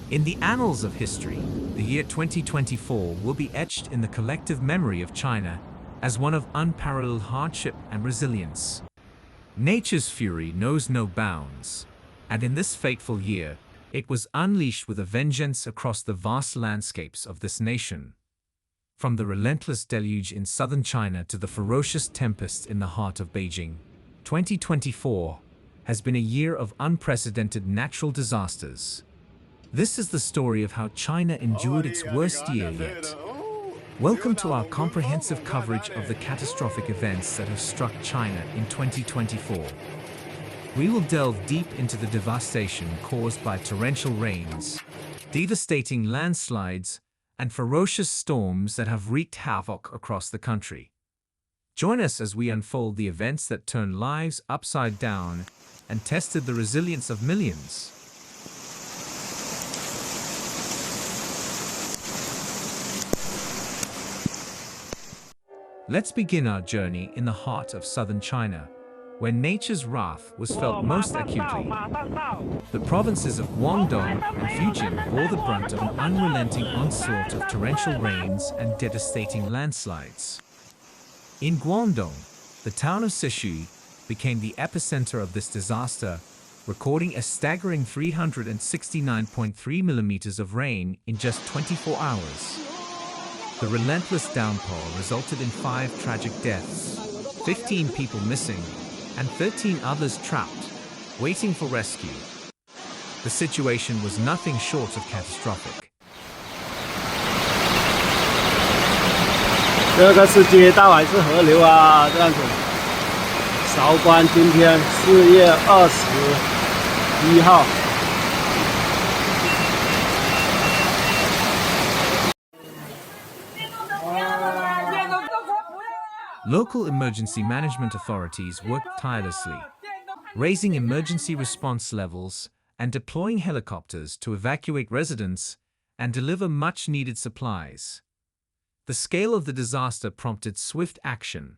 In the annals of history, the year 2024 will be etched in the collective memory of China as one of unparalleled hardship and resilience. Nature's fury knows no bounds, and in this fateful year, it was unleashed with a vengeance across the vast landscapes of this nation. From the relentless deluge in southern China to the ferocious tempest in the heart of Beijing, 2024 has been a year of unprecedented natural disasters. This is the story of how China endured its worst year yet. Welcome to our comprehensive coverage of the catastrophic events that have struck China in 2024. We will delve deep into the devastation caused by torrential rains, devastating landslides, and ferocious storms that have wreaked havoc across the country. Join us as we unfold the events that turned lives upside down and tested the resilience of millions. Let's begin our journey in the heart of southern China, where nature's wrath was felt most acutely. The provinces of Guangdong and Fujian bore the brunt of an unrelenting onslaught of torrential rains and devastating landslides. In Guangdong, the town of Sishui became the epicenter of this disaster, recording a staggering 369.3 millimeters of rain in just 24 hours. The relentless downpour resulted in 5 tragic deaths, 15 people missing, and 13 others trapped, waiting for rescue. The situation was nothing short of catastrophic. 这个是街道还是河流啊？这样子。韶关今天4月21号。 Local emergency management authorities worked tirelessly, raising emergency response levels and deploying helicopters to evacuate residents and deliver much-needed supplies. The scale of the disaster prompted swift action,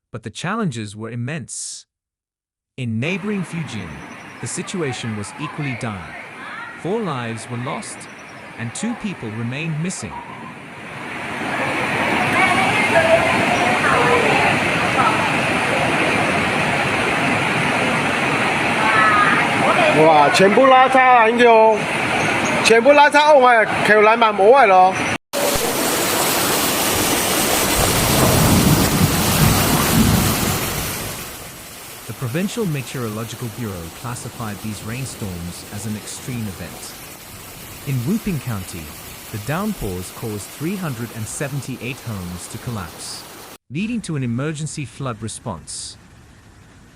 but the challenges were immense. In neighboring Fujian, the situation was equally dire. 4 lives were lost, and 2 people remained missing. 哇！全部拉差啊，應該全部拉差，我係橋嚟埋冇係咯。 The Provincial Meteorological Bureau classified these rainstorms as an extreme event. In Wuping County, the downpours caused 378 homes to collapse, leading to an emergency flood response.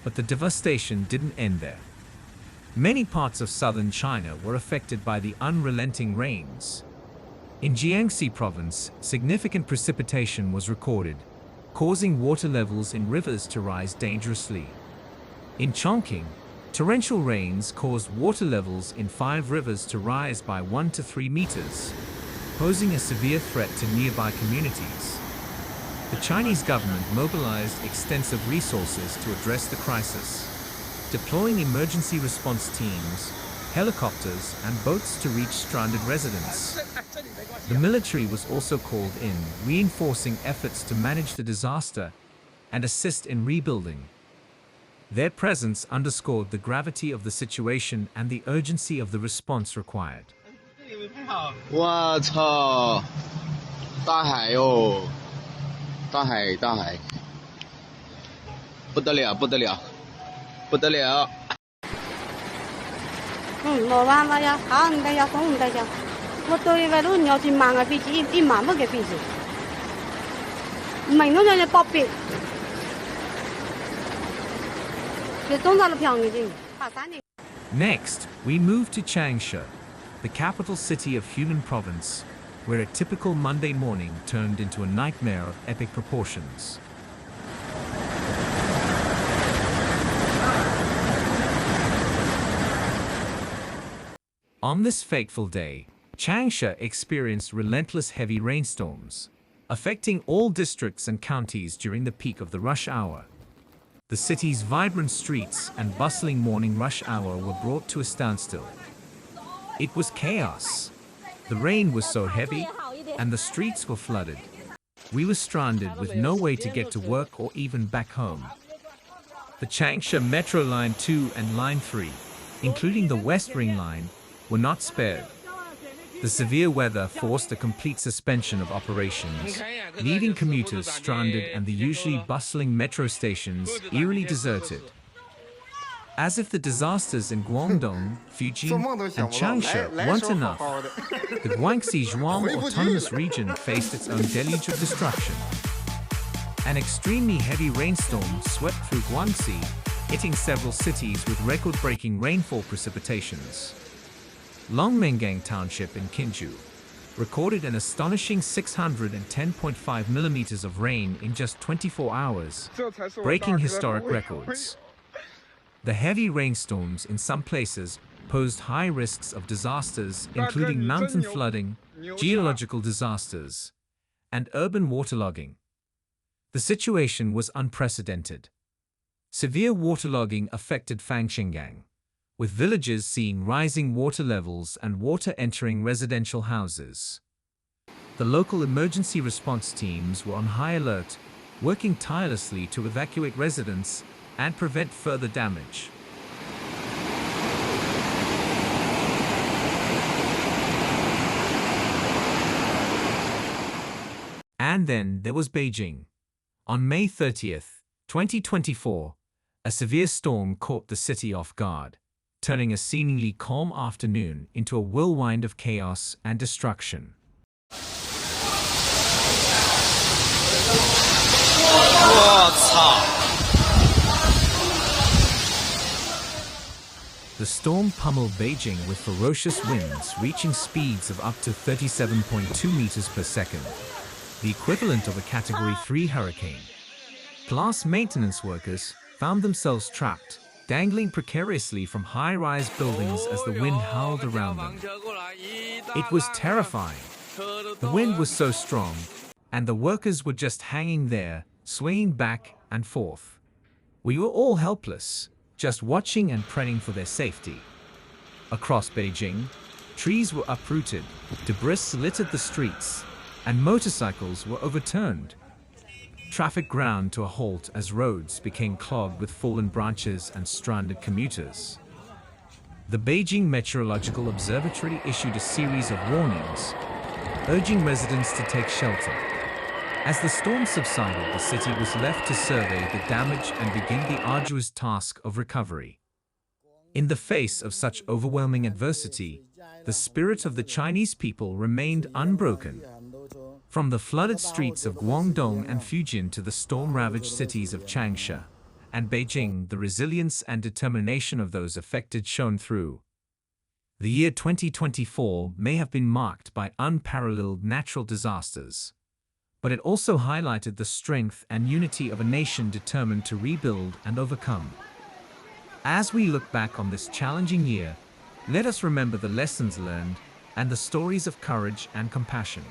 But the devastation didn't end there. Many parts of southern China were affected by the unrelenting rains. In Jiangxi province, significant precipitation was recorded, causing water levels in rivers to rise dangerously. In Chongqing, torrential rains caused water levels in 5 rivers to rise by 1 to 3 meters, posing a severe threat to nearby communities. The Chinese government mobilized extensive resources to address the crisis, deploying emergency response teams, helicopters, and boats to reach stranded residents. The military was also called in, reinforcing efforts to manage the disaster and assist in rebuilding. Their presence underscored the gravity of the situation and the urgency of the response required. 我操！大海哟，大海，不得了，不得了，不得了！冇辦法呀，行唔得呀，走唔得呀。我對為都有錢萬嘅幣紙，1萬蚊嘅幣紙，唔明嗰隻貨幣，佢中咗票已經83年。 Next, we move to Changsha, the capital city of Hunan Province, where a typical Monday morning turned into a nightmare of epic proportions. On this fateful day, Changsha experienced relentless heavy rainstorms, affecting all districts and counties during the peak of the rush hour. The city's vibrant streets and bustling morning rush hour were brought to a standstill. It was chaos, The rain was so heavy, and the streets were flooded. We were stranded with no way to get to work or even back home. The Changsha Metro Line 2 and Line 3, including the West Ring Line, were not spared. The severe weather forced a complete suspension of operations, leaving commuters stranded and the usually bustling metro stations eerily deserted. As if the disasters in Guangdong, Fujian, and Changsha weren't enough, the Guangxi Zhuang Autonomous Region faced its own deluge of destruction. An extremely heavy rainstorm swept through Guangxi, hitting several cities with record-breaking rainfall precipitations. Longmengang Township in Kinju recorded an astonishing 610.5 millimeters of rain in just 24 hours, breaking historic records. The heavy rainstorms in some places posed high risks of disasters, including mountain flooding, geological disasters, and urban waterlogging. The situation was unprecedented. Severe waterlogging affected Fangshingang, with villages seeing rising water levels and water entering residential houses. The local emergency response teams were on high alert, working tirelessly to evacuate residents and prevent further damage. And then there was Beijing. On May 30th, 2024, a severe storm caught the city off guard, turning a seemingly calm afternoon into a whirlwind of chaos and destruction. The storm pummeled Beijing with ferocious winds reaching speeds of up to 37.2 meters per second, the equivalent of a Category 3 hurricane. Glass maintenance workers found themselves trapped, dangling precariously from high-rise buildings as the wind howled around them. It was terrifying. The wind was so strong, and the workers were just hanging there, swaying back and forth. We were all helpless, just watching and praying for their safety. Across Beijing, trees were uprooted, debris littered the streets, and motorcycles were overturned. Traffic ground to a halt as roads became clogged with fallen branches and stranded commuters. The Beijing Meteorological Observatory issued a series of warnings, urging residents to take shelter. As the storm subsided, the city was left to survey the damage and begin the arduous task of recovery. In the face of such overwhelming adversity, the spirit of the Chinese people remained unbroken. From the flooded streets of Guangdong and Fujian to the storm-ravaged cities of Changsha and Beijing, the resilience and determination of those affected shone through. The year 2024 may have been marked by unparalleled natural disasters, but it also highlighted the strength and unity of a nation determined to rebuild and overcome. As we look back on this challenging year, let us remember the lessons learned and the stories of courage and compassion.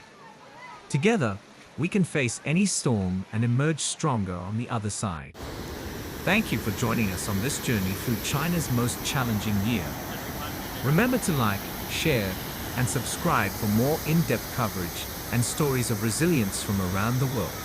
Together, we can face any storm and emerge stronger on the other side. Thank you for joining us on this journey through China's most challenging year. Remember to like, share, and subscribe for more in-depth coverage and stories of resilience from around the world.